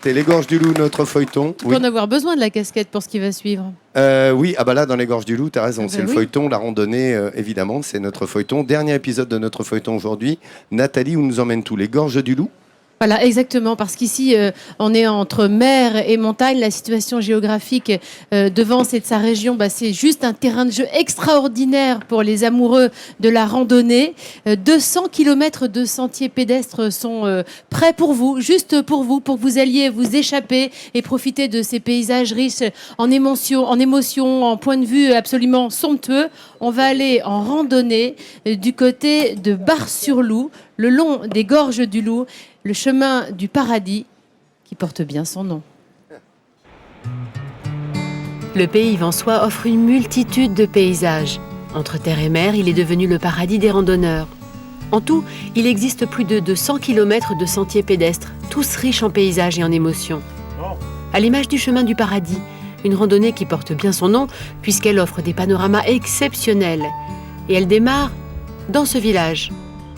C'était Les Gorges du Loup, notre feuilleton. Tu peux en avoir besoin de la casquette pour ce qui va suivre. Oui, là, dans Les Gorges du Loup, tu as raison. C'est le feuilleton, la randonnée, évidemment. C'est notre feuilleton. Dernier épisode de notre feuilleton aujourd'hui. Nathalie, où nous emmène tous Les Gorges du Loup? Voilà, exactement, parce qu'ici, on est entre mer et montagne. La situation géographique de Vence et de sa région, c'est juste un terrain de jeu extraordinaire pour les amoureux de la randonnée. 200 km de sentiers pédestres sont prêts pour vous, juste pour que vous alliez vous échapper et profiter de ces paysages riches en émotions, en points de vue absolument somptueux. On va aller en randonnée du côté de Bar-sur-Loup, le long des Gorges du Loup, le chemin du paradis qui porte bien son nom. Le pays vensois offre une multitude de paysages. Entre terre et mer, il est devenu le paradis des randonneurs. En tout, il existe plus de 200 km de sentiers pédestres, tous riches en paysages et en émotions. À l'image du chemin du paradis, une randonnée qui porte bien son nom puisqu'elle offre des panoramas exceptionnels. Et elle démarre dans ce village,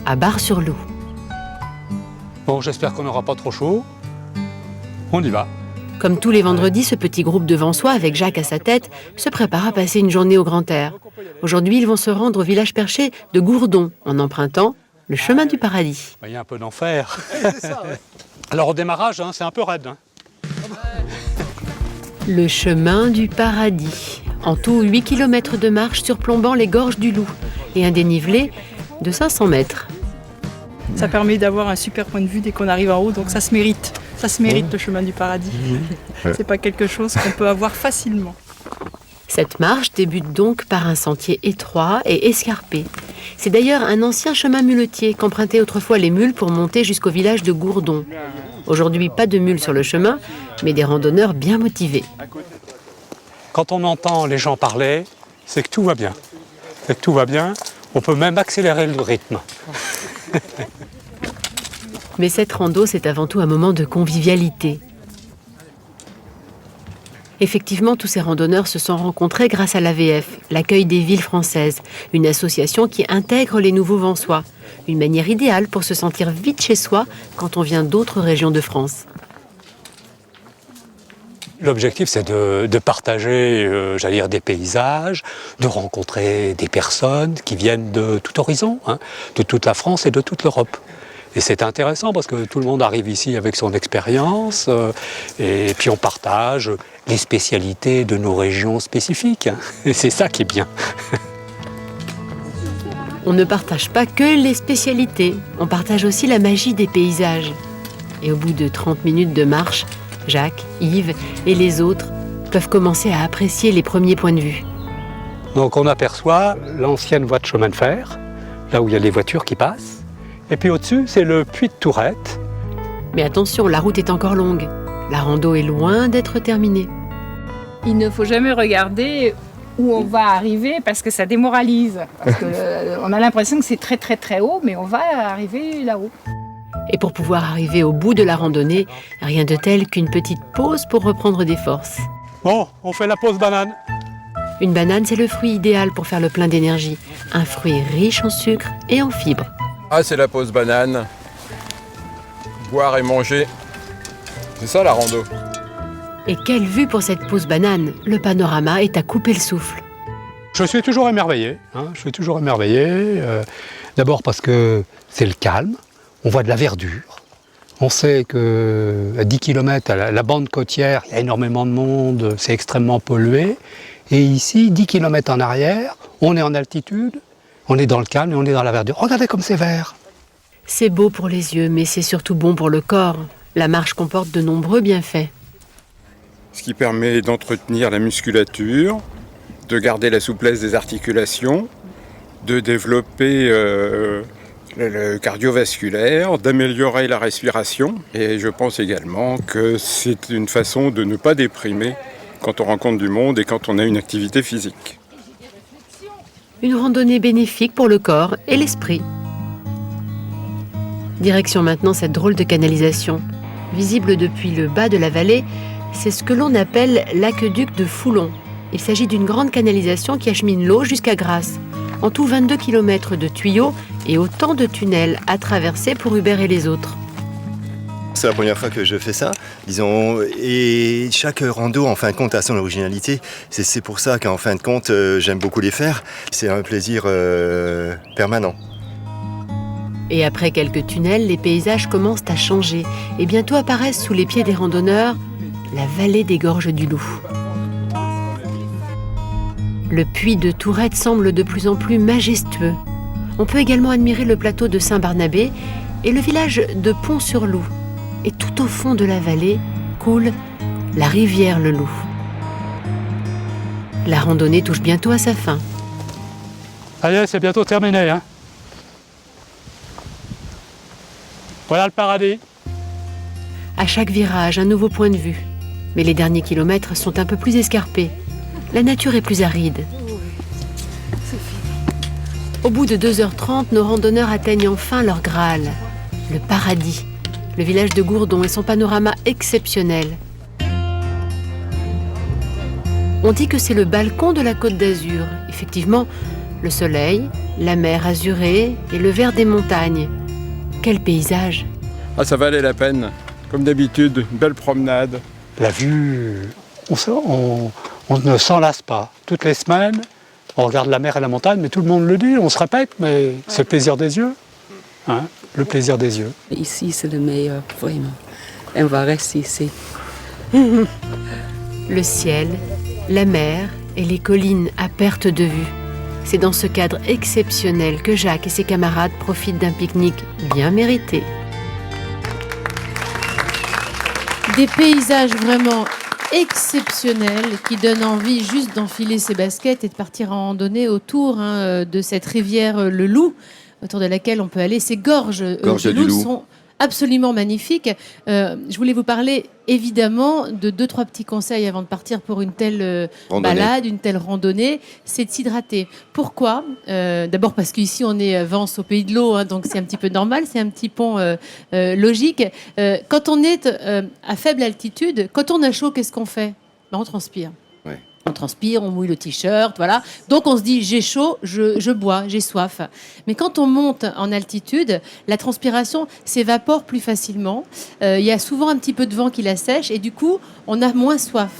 à Bar-sur-Loup. Bon, j'espère qu'on n'aura pas trop chaud. On y va. Comme tous les vendredis, ce petit groupe de Vensois, avec Jacques à sa tête, se prépare à passer une journée au grand air. Aujourd'hui, ils vont se rendre au village perché de Gourdon, en empruntant le chemin du paradis. Il y a un peu d'enfer. Alors au démarrage, c'est un peu raide. Le chemin du paradis. En tout, 8 km de marche surplombant les gorges du Loup et un dénivelé de 500 mètres. Ça permet d'avoir un super point de vue dès qu'on arrive en haut, donc ça se mérite. Ça se mérite le chemin du paradis. C'est pas quelque chose qu'on peut avoir facilement. Cette marche débute donc par un sentier étroit et escarpé. C'est d'ailleurs un ancien chemin muletier qu'empruntaient autrefois les mules pour monter jusqu'au village de Gourdon. Aujourd'hui, pas de mules sur le chemin, mais des randonneurs bien motivés. Quand on entend les gens parler, c'est que tout va bien. C'est que tout va bien. On peut même accélérer le rythme. Mais cette rando, c'est avant tout un moment de convivialité. Effectivement, tous ces randonneurs se sont rencontrés grâce à l'AVF, l'Accueil des villes françaises, une association qui intègre les nouveaux Vensois. Une manière idéale pour se sentir vite chez soi quand on vient d'autres régions de France. L'objectif, c'est de partager, des paysages, de rencontrer des personnes qui viennent de tout horizon, de toute la France et de toute l'Europe. Et c'est intéressant parce que tout le monde arrive ici avec son expérience et puis on partage les spécialités de nos régions spécifiques. Et c'est ça qui est bien. On ne partage pas que les spécialités, on partage aussi la magie des paysages. Et au bout de 30 minutes de marche, Jacques, Yves et les autres peuvent commencer à apprécier les premiers points de vue. Donc on aperçoit l'ancienne voie de chemin de fer, là où il y a les voitures qui passent. Et puis au-dessus, c'est le puits de Tourette. Mais attention, la route est encore longue. La rando est loin d'être terminée. Il ne faut jamais regarder où on va arriver parce que ça démoralise. Parce on a l'impression que c'est très très très haut, mais on va arriver là-haut. Et pour pouvoir arriver au bout de la randonnée, rien de tel qu'une petite pause pour reprendre des forces. Bon, on fait la pause banane. Une banane, c'est le fruit idéal pour faire le plein d'énergie. Un fruit riche en sucre et en fibres. Ah, c'est la pause banane. Boire et manger. C'est ça la rando. Et quelle vue pour cette pause banane. Le panorama est à couper le souffle. Je suis toujours émerveillé. D'abord parce que c'est le calme. On voit de la verdure. On sait qu'à 10 km, à la bande côtière, il y a énormément de monde, c'est extrêmement pollué. Et ici, 10 km en arrière, on est en altitude, on est dans le calme et on est dans la verdure. Regardez comme c'est vert. C'est beau pour les yeux, mais c'est surtout bon pour le corps. La marche comporte de nombreux bienfaits. Ce qui permet d'entretenir la musculature, de garder la souplesse des articulations, de développer le cardiovasculaire, d'améliorer la respiration. Et je pense également que c'est une façon de ne pas déprimer quand on rencontre du monde et quand on a une activité physique. Une randonnée bénéfique pour le corps et l'esprit. Direction maintenant cette drôle de canalisation. Visible depuis le bas de la vallée, c'est ce que l'on appelle l'aqueduc de Foulon. Il s'agit d'une grande canalisation qui achemine l'eau jusqu'à Grasse. En tout 22 km de tuyaux et autant de tunnels à traverser pour Hubert et les autres. C'est la première fois que je fais ça, disons. Et chaque rando, en fin de compte, a son originalité. C'est pour ça qu'en fin de compte, j'aime beaucoup les faire. C'est un plaisir permanent. Et après quelques tunnels, les paysages commencent à changer et bientôt apparaissent sous les pieds des randonneurs la vallée des Gorges du Loup. Le puits de Tourette semble de plus en plus majestueux. On peut également admirer le plateau de Saint-Barnabé et le village de Pont-sur-Loup. Et tout au fond de la vallée coule la rivière le Loup. La randonnée touche bientôt à sa fin. Allez, c'est bientôt terminé, hein. Voilà le paradis. À chaque virage, un nouveau point de vue. Mais les derniers kilomètres sont un peu plus escarpés. La nature est plus aride. Au bout de 2h30, nos randonneurs atteignent enfin leur Graal, le paradis, le village de Gourdon et son panorama exceptionnel. On dit que c'est le balcon de la Côte d'Azur. Effectivement, le soleil, la mer azurée et le vert des montagnes. Quel paysage! Ah, ça valait la peine. Comme d'habitude, une belle promenade. La vue, on ne s'en lasse pas. Toutes les semaines, on regarde la mer et la montagne, mais tout le monde le dit, on se répète, mais c'est le plaisir des yeux. Hein, le plaisir des yeux. Ici, c'est le meilleur, vraiment. Et on va rester ici. Le ciel, la mer et les collines à perte de vue. C'est dans ce cadre exceptionnel que Jacques et ses camarades profitent d'un pique-nique bien mérité. Des paysages vraiment exceptionnels qui donnent envie juste d'enfiler ses baskets et de partir en randonnée autour de cette rivière le Loup, autour de laquelle on peut aller. Ces gorges du Loup sont absolument magnifiques. Je voulais vous parler évidemment de 2-3 petits conseils avant de partir pour une telle balade, une telle randonnée. C'est de s'hydrater. Pourquoi? D'abord parce qu'ici on est à Vence au pays de l'eau, donc c'est un petit peu normal, c'est un petit pont logique. Quand on est à faible altitude, quand on a chaud, qu'est-ce qu'on fait? On transpire. On transpire, on mouille le t-shirt, voilà. Donc on se dit, j'ai chaud, je bois, j'ai soif. Mais quand on monte en altitude, la transpiration s'évapore plus facilement. Il y a souvent un petit peu de vent qui la sèche et du coup, on a moins soif.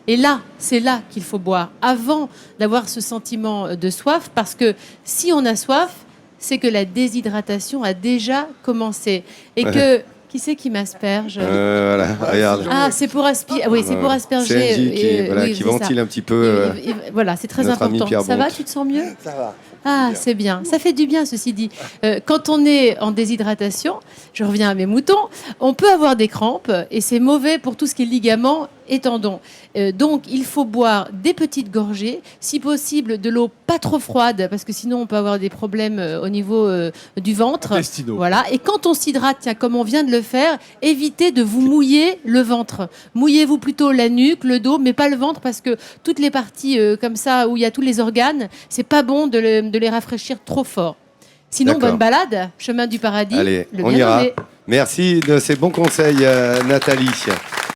Et là, c'est là qu'il faut boire, avant d'avoir ce sentiment de soif, parce que si on a soif, c'est que la déshydratation a déjà commencé. Et que... Qui c'est qui m'asperge? Voilà, regarde. Ah, c'est pour asperger. Oui, c'est pour asperger. C'est qui ventile un petit peu. Voilà, c'est très important. Ça va, tu te sens mieux? Ça va. Ah, c'est bien. Ça fait du bien, ceci dit. Quand on est en déshydratation, je reviens à mes moutons, on peut avoir des crampes et c'est mauvais pour tout ce qui est ligaments et tendons. Donc, il faut boire des petites gorgées, si possible de l'eau pas trop froide, parce que sinon on peut avoir des problèmes au niveau du ventre. Intestinaux. Voilà. Et quand on s'hydrate, tiens, comme on vient de le faire, évitez de vous mouiller le ventre. Mouillez-vous plutôt la nuque, le dos, mais pas le ventre, parce que toutes les parties comme ça où il y a tous les organes, c'est pas bon de les rafraîchir trop fort. Sinon, D'accord. bonne balade, chemin du paradis. Allez, le on bien ira. nommé. Merci de ces bons conseils, Nathalie.